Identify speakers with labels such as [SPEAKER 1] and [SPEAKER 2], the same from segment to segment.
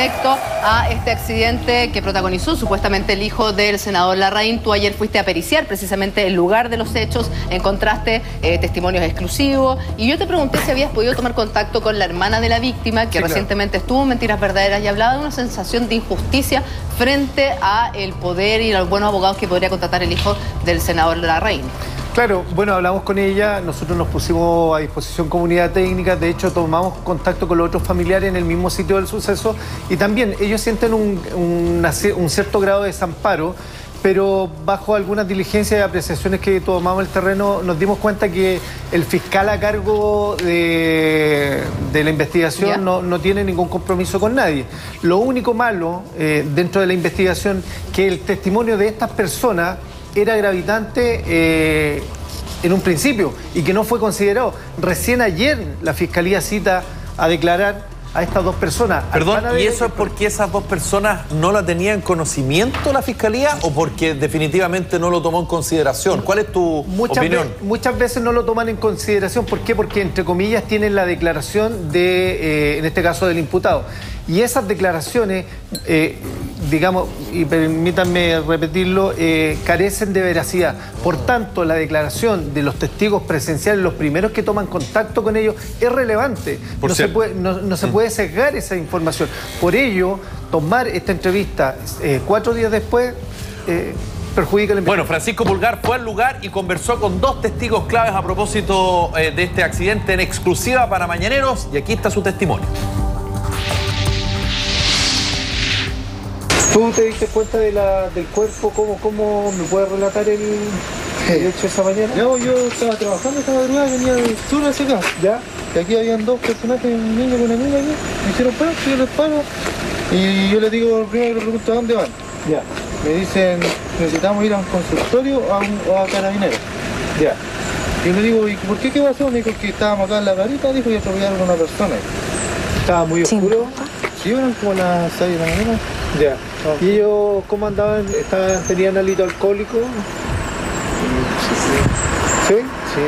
[SPEAKER 1] respecto a este accidente que protagonizó supuestamente el hijo del senador Larraín. Tú ayer fuiste a periciar precisamente el lugar de los hechos, encontraste testimonios exclusivos y yo te pregunté si habías podido tomar contacto con la hermana de la víctima, que recientemente estuvo en Mentiras Verdaderas y hablaba de una sensación de injusticia frente a el poder y a los buenos abogados que podría contratar el hijo del senador Larraín.
[SPEAKER 2] Claro, bueno, hablamos con ella, nosotros nos pusimos a disposición comunidad técnica, de hecho tomamos contacto con los otros familiares en el mismo sitio del suceso y también ellos sienten un cierto grado de desamparo, pero bajo algunas diligencias y apreciaciones que tomamos el terreno nos dimos cuenta que el fiscal a cargo de la investigación no tiene ningún compromiso con nadie. Lo único malo dentro de la investigación que el testimonio de estas personas era gravitante en un principio y que no fue considerado. Recién ayer la Fiscalía cita a declarar a estas dos personas.
[SPEAKER 3] Perdón, ¿y eso es porque esas dos personas no la tenían conocimiento la Fiscalía o porque definitivamente no lo tomó en consideración? ¿Cuál es tu opinión?
[SPEAKER 2] Muchas veces no lo toman en consideración. ¿Por qué? Porque, entre comillas, tienen la declaración de, en este caso, del imputado. Y esas declaraciones, digamos, y permítanme repetirlo, carecen de veracidad. Por tanto, la declaración de los testigos presenciales, los primeros que toman contacto con ellos, es relevante. No se puede sesgar esa información. Por ello, tomar esta entrevista 4 días después perjudica la investigación.
[SPEAKER 3] Bueno, Francisco Pulgar fue al lugar y conversó con dos testigos claves a propósito de este accidente en exclusiva para Mañaneros, y aquí está su testimonio.
[SPEAKER 2] ¿Tú te diste cuenta del cuerpo? ¿Cómo me puedes relatar el hecho esa mañana?
[SPEAKER 4] No, yo estaba trabajando esta madrugada, venía del sur hacia acá.
[SPEAKER 2] ¿Ya?
[SPEAKER 4] Y aquí habían dos personajes, un niño con una niña aquí. Me hicieron parar, yo les paro. Y yo les digo, primero les pregunto a dónde van.
[SPEAKER 2] Ya.
[SPEAKER 4] Me dicen, necesitamos ir a un consultorio o a Carabineros.
[SPEAKER 2] Ya.
[SPEAKER 4] Yo le digo, ¿y por qué? ¿Qué pasó? Me dijo que estábamos acá en la garita, dijo, y atropellaron a una persona.
[SPEAKER 2] ¿Estaba muy oscuro?
[SPEAKER 4] Sí, eran como las 6 de la mañana.
[SPEAKER 2] Ya. ¿Y ellos cómo andaban? ¿Tenían alito alcohólico?
[SPEAKER 4] Sí.
[SPEAKER 2] ¿Sí? Sí.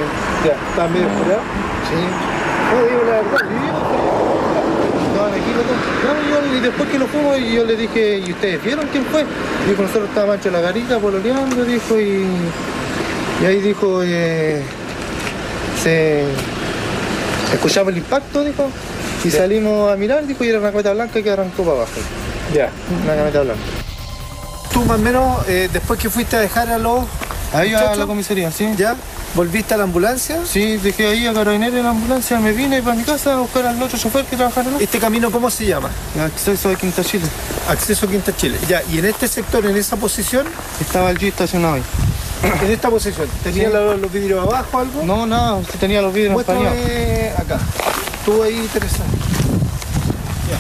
[SPEAKER 2] Ya. ¿Estaban medio curados?
[SPEAKER 4] Sí.
[SPEAKER 2] No, digo la verdad.
[SPEAKER 4] Estaban aquí los dos. No, y después que lo fuimos, yo le dije, ¿y ustedes vieron quién fue? Dijo, nosotros estábamos entre la garita, pololeando, dijo, y ahí dijo, escuchamos el impacto, dijo, y salimos a mirar, dijo, y era una camioneta blanca que arrancó para abajo.
[SPEAKER 2] Ya.
[SPEAKER 4] Una camioneta blanca.
[SPEAKER 2] ¿Tú más o menos, después que fuiste a dejar a los
[SPEAKER 4] ahí a la comisaría, sí.
[SPEAKER 2] ¿Ya? ¿Volviste a la ambulancia?
[SPEAKER 4] Sí, dejé ahí a Carabineros en la ambulancia, me vine para mi casa a buscar al otro chofer que trabajara en
[SPEAKER 2] ¿Este camino cómo se llama?
[SPEAKER 4] Acceso a Quinta Chile.
[SPEAKER 2] Acceso a Quinta Chile. Ya, y en este sector, en esa posición,
[SPEAKER 4] estaba el Jeep estacionado ahí.
[SPEAKER 2] En esta posición, ¿tenía los vidrios abajo algo?
[SPEAKER 4] No, nada, tenía los vidrios empañados.
[SPEAKER 2] Acá. Tú ahí, Teresa. Ya.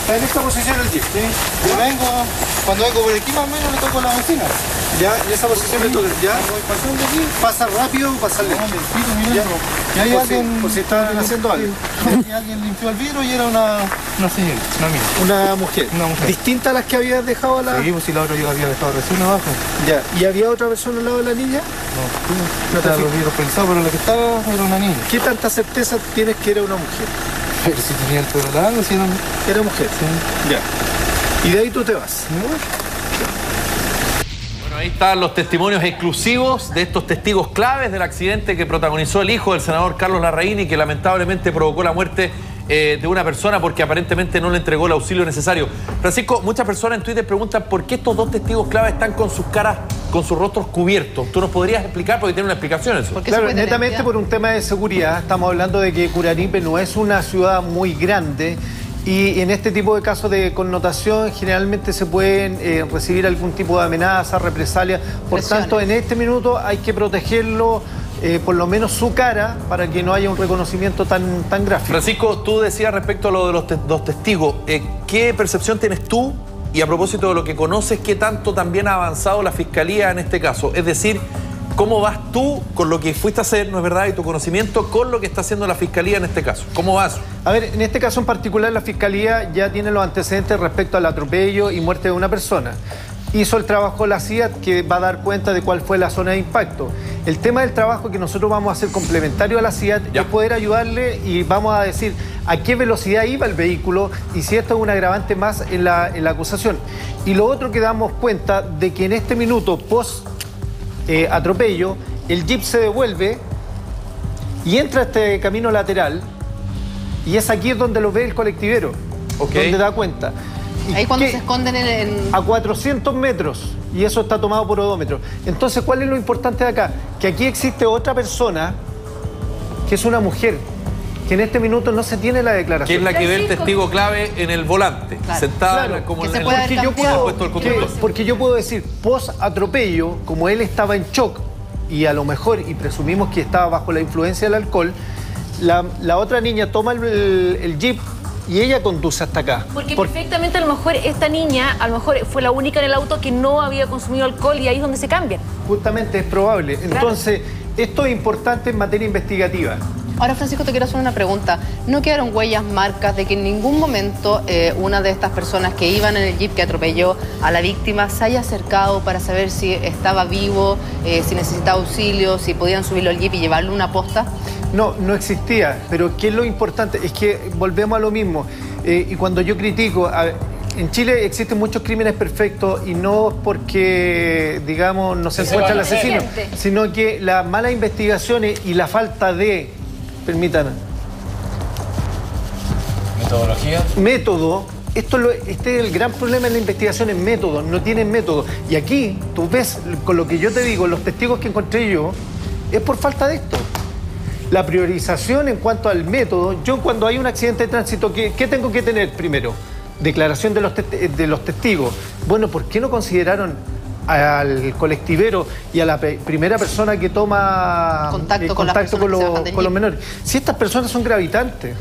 [SPEAKER 2] Está en esta posición el Jeep.
[SPEAKER 4] Sí. Yo vengo, cuando vengo por aquí más o menos le toco a la vecina.
[SPEAKER 2] Ya, en esa posición le toca. Ya.
[SPEAKER 4] Voy pasando aquí.
[SPEAKER 2] ¿Pasa rápido o pasa lento?
[SPEAKER 4] Y ahí alguien...
[SPEAKER 2] Por si estaban haciendo algo.
[SPEAKER 4] Y alguien limpió el vidrio y era una señora, una amiga.
[SPEAKER 2] Una mujer.
[SPEAKER 4] Una mujer.
[SPEAKER 2] ¿Distinta a las que habías dejado a la...?
[SPEAKER 4] Sí, pues si la otra yo la había dejado recién abajo.
[SPEAKER 2] Ya. ¿Y había otra persona al lado de la niña?
[SPEAKER 4] No estaba los vidrios pensados, pero la que estaba era una niña.
[SPEAKER 2] ¿Qué tanta certeza tienes que era una mujer?
[SPEAKER 4] Pero si tenía el pelo largo, si
[SPEAKER 2] era mujer.
[SPEAKER 4] Sí.
[SPEAKER 2] Ya. Y de ahí tú te vas.
[SPEAKER 3] Bueno, ahí están los testimonios exclusivos de estos testigos claves del accidente que protagonizó el hijo del senador Carlos Larraín y que lamentablemente provocó la muerte de una persona porque aparentemente no le entregó el auxilio necesario. Francisco, muchas personas en Twitter preguntan por qué estos dos testigos claves están con sus caras, con sus rostros cubiertos. ¿Tú nos podrías explicar? Porque tiene una explicación eso.
[SPEAKER 2] Claro, netamente por un tema de seguridad. Estamos hablando de que Curanipe no es una ciudad muy grande y en este tipo de casos de connotación generalmente se pueden recibir algún tipo de amenaza, represalia. Por tanto, en este minuto hay que protegerlo, por lo menos su cara, para que no haya un reconocimiento tan gráfico.
[SPEAKER 3] Francisco, tú decías respecto a lo de los dos testigos, ¿qué percepción tienes tú? Y a propósito de lo que conoces, ¿qué tanto también ha avanzado la Fiscalía en este caso? Es decir, ¿cómo vas tú con lo que fuiste a hacer, no es verdad, y tu conocimiento con lo que está haciendo la Fiscalía en este caso? ¿Cómo vas?
[SPEAKER 2] A ver, en este caso en particular la Fiscalía ya tiene los antecedentes respecto al atropello y muerte de una persona. hizo el trabajo la CIAT, que va a dar cuenta de cuál fue la zona de impacto. El tema del trabajo que nosotros vamos a hacer complementario a la CIAT es poder ayudarle y vamos a decir a qué velocidad iba el vehículo y si esto es un agravante más en la acusación. Y lo otro que damos cuenta de que en este minuto post atropello, el jeep se devuelve y entra a este camino lateral y es aquí donde lo ve el colectivero, donde da cuenta.
[SPEAKER 1] Ahí cuando se esconden
[SPEAKER 2] a 400 metros, y eso está tomado por odómetro. Entonces, ¿cuál es lo importante de acá? Que aquí existe otra persona, que es una mujer, que en este minuto no se tiene la declaración.
[SPEAKER 3] Que es la que ve el testigo clave en el volante, sentada como en el puesto del conductor.
[SPEAKER 2] Porque yo puedo decir, post atropello, como él estaba en shock, y a lo mejor, y presumimos que estaba bajo la influencia del alcohol, la otra niña toma el jeep y ella conduce hasta acá.
[SPEAKER 5] Porque perfectamente a lo mejor esta niña, a lo mejor fue la única en el auto que no había consumido alcohol y ahí es donde se cambian.
[SPEAKER 2] Justamente es probable. Entonces, esto es importante en materia investigativa.
[SPEAKER 1] Ahora, Francisco, te quiero hacer una pregunta. ¿No quedaron huellas, marcas de que en ningún momento una de estas personas que iban en el jeep que atropelló a la víctima se haya acercado para saber si estaba vivo, si necesitaba auxilio, si podían subirlo al jeep y llevarlo a una posta?
[SPEAKER 2] No, no existía, pero ¿qué es lo importante? Es que volvemos a lo mismo. Y cuando yo critico, en Chile existen muchos crímenes perfectos y no porque, digamos, no se encuentra el asesino, sino que las malas investigaciones y la falta de, permítanme,
[SPEAKER 6] metodología.
[SPEAKER 2] Método. Este es el gran problema en la investigación, en método, no tienen método. Y aquí, tú ves, con lo que yo te digo, los testigos que encontré yo, es por falta de esto. La priorización en cuanto al método, yo cuando hay un accidente de tránsito, ¿qué tengo que tener primero? Declaración de los testigos. Bueno, ¿por qué no consideraron al colectivero y a la primera persona que toma
[SPEAKER 1] contacto
[SPEAKER 2] con los menores? Si estas personas son gravitantes.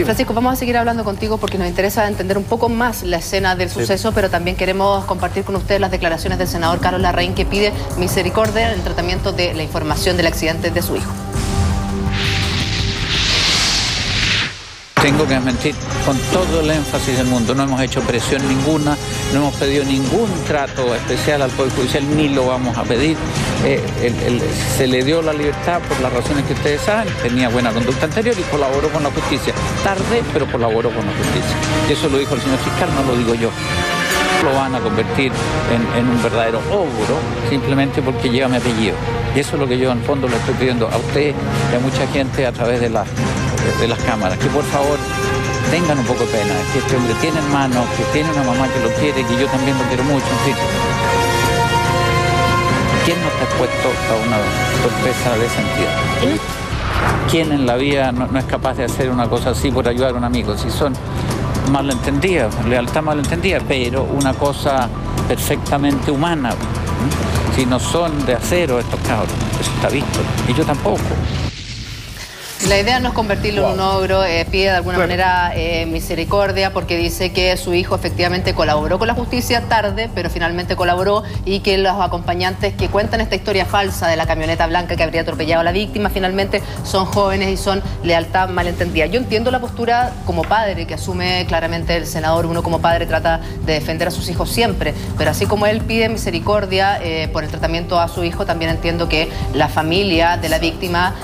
[SPEAKER 1] Francisco, vamos a seguir hablando contigo porque nos interesa entender un poco más la escena del suceso, pero también queremos compartir con ustedes las declaraciones del senador Carlos Larraín, que pide misericordia en el tratamiento de la información del accidente de su hijo.
[SPEAKER 7] Tengo que desmentir con todo el énfasis del mundo. No hemos hecho presión ninguna, no hemos pedido ningún trato especial al Poder Judicial, ni lo vamos a pedir. Se le dio la libertad por las razones que ustedes saben, tenía buena conducta anterior y colaboró con la justicia. Tarde, pero colaboró con la justicia. Y eso lo dijo el señor fiscal, no lo digo yo. Lo van a convertir en un verdadero ogro simplemente porque lleva mi apellido. Y eso es lo que yo en fondo le estoy pidiendo a usted y a mucha gente a través de las cámaras, que por favor tengan un poco de pena, que este hombre tiene hermanos, que tiene una mamá que lo quiere, que yo también lo quiero mucho, en fin. ¿Quién no está expuesto a una torpeza de esa entidad? ¿Quién en la vida no es capaz de hacer una cosa así por ayudar a un amigo? Si son malentendidas, lealtad malentendida, pero una cosa perfectamente humana. Si no son de acero estos cabros, eso está visto, y yo tampoco.
[SPEAKER 1] La idea no es convertirlo en un ogro, pide de alguna manera misericordia porque dice que su hijo efectivamente colaboró con la justicia tarde, pero finalmente colaboró y que los acompañantes que cuentan esta historia falsa de la camioneta blanca que habría atropellado a la víctima finalmente son jóvenes y son lealtad malentendida. Yo entiendo la postura como padre que asume claramente el senador, uno como padre trata de defender a sus hijos siempre, pero así como él pide misericordia por el tratamiento a su hijo, también entiendo que la familia de la víctima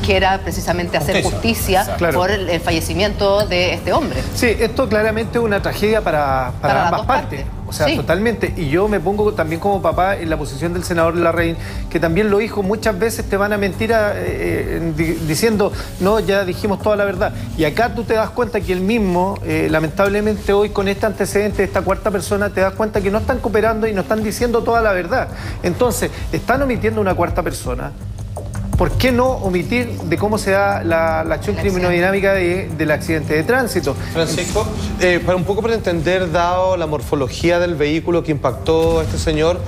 [SPEAKER 1] quiera precisamente hacer justicia por el fallecimiento de este hombre.
[SPEAKER 2] Sí, esto claramente es una tragedia para ambas partes. O sea, totalmente. Y yo me pongo también como papá en la posición del senador Larraín, que también los hijos muchas veces te van a mentir diciendo, no, ya dijimos toda la verdad. Y acá tú te das cuenta que él mismo, lamentablemente hoy con este antecedente de esta cuarta persona, te das cuenta que no están cooperando y no están diciendo toda la verdad. Entonces, están omitiendo una cuarta persona. ¿Por qué no omitir de cómo se da la acción criminodinámica del accidente de tránsito?
[SPEAKER 6] Francisco, para un poco para entender, dado la morfología del vehículo que impactó a este señor,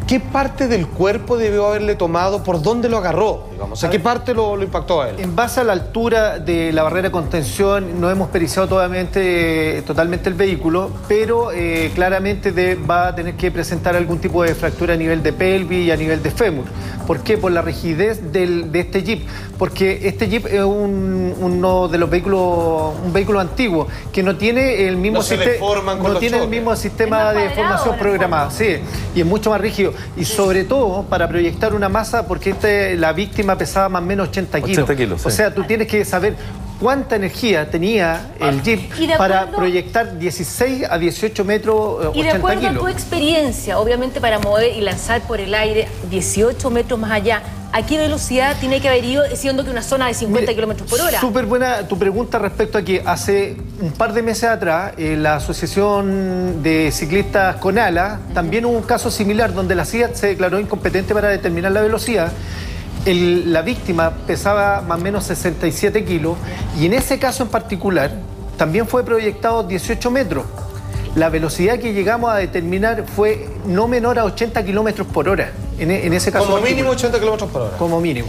[SPEAKER 6] ¿qué parte del cuerpo debió haberle tomado? ¿Por dónde lo agarró? Digamos? O sea, ¿qué parte lo impactó a él?
[SPEAKER 2] En base a la altura de la barrera de contención, no hemos periciado totalmente el vehículo, pero claramente va a tener que presentar algún tipo de fractura a nivel de pelvis y a nivel de fémur. ¿Por qué? Por la rigidez de este Jeep. Porque este Jeep es uno de los vehículos, un vehículo antiguo, que no tiene el mismo sistema de formación programada. Sí, y es mucho más rígido. Y sobre todo para proyectar una masa, porque la víctima pesaba más o menos 80 kilos.
[SPEAKER 3] 80 kilos, sí.
[SPEAKER 2] O sea, tú tienes que saber cuánta energía tenía el Jeep para proyectar 16 a 18 metros, 80 kilos.
[SPEAKER 5] Y de acuerdo a tu experiencia, obviamente para mover y lanzar por el aire 18 metros más allá, ¿a qué velocidad tiene que haber ido, siendo que una zona de 50 kilómetros por hora?
[SPEAKER 2] Súper buena tu pregunta respecto a que hace un par de meses atrás la Asociación de Ciclistas Conala también hubo un caso similar donde la CIA se declaró incompetente para determinar la velocidad. La víctima pesaba más o menos 67 kilos y en ese caso en particular también fue proyectado 18 metros. La velocidad que llegamos a determinar fue no menor a 80 kilómetros por hora. En ese caso
[SPEAKER 6] como mínimo 80 kilómetros por hora.
[SPEAKER 2] Como mínimo.